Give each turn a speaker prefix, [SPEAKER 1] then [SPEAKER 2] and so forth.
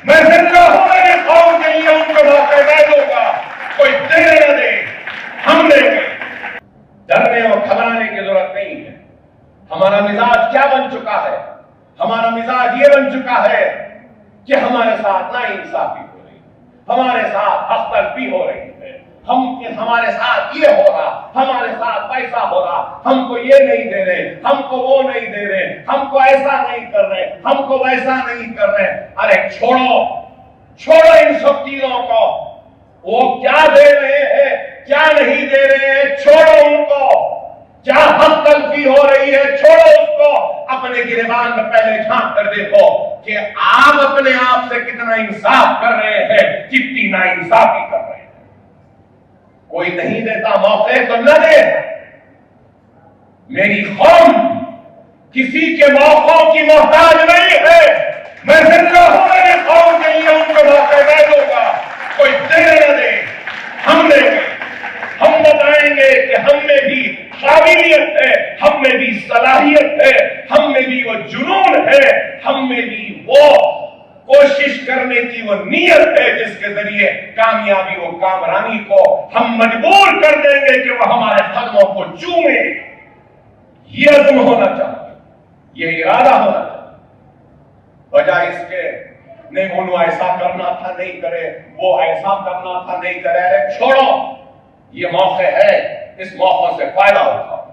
[SPEAKER 1] मैं जिंदा होने कौम के लिए उनको मौके मैं दूंगा, कोई दे न दे, हम देंगे। डरने और घबराने की जरूरत नहीं है। हमारा मिजाज क्या बन चुका है? हमारा मिजाज ये बन चुका है कि हमारे साथ नाइंसाफी हो रही है, हमारे साथ हस्तगर्दी हो रही है, हमारे साथ ये हो रहा, हमारे साथ पैसा हो रहा, हमको ये नहीं दे रहे, हमको वो नहीं दे रहे, हमको ऐसा नहीं कर रहे, हमको वैसा नहीं कर रहे। अरे छोड़ो छोड़ो इन सब चीजों को। वो क्या दे रहे हैं, क्या नहीं दे रहे हैं, छोड़ो उनको। क्या हद तलफी हो रही है, छोड़ो उसको। अपने गिरेबान में पहले झांक कर देखो कि आप अपने आप से कितना इंसाफ कर रहे हैं, कितनी नाइंसाफी कर रहे हैं। कोई नहीं देता मौके तो न दे। मेरी कौम किसी के मौकों की मोहताज नहीं है। मैं जिंदा होने कौम के लिए उनको मौके मैं दूंगा, कोई दे न दे, हम देंगे। हम बताएंगे कि हम में भी काबिलियत है, हम में भी सलाहियत है, हम में भी वो जुनून है, हम में भी वो कोशिश करने की वो नीयत है जिसके जरिए कामयाबी वो कामरानी को हम मजबूर कर देंगे कि वो हमारे कदमों को चूमे। ये अज़्म होना चाहिए, ये इरादा होना चाहिए। बजाय इसके नहीं उन्हों ऐसा करना था नहीं करे, वो ऐसा करना था नहीं करे। अरे छोड़ो, ये मौके है, इस मौके से फायदा उठाओ।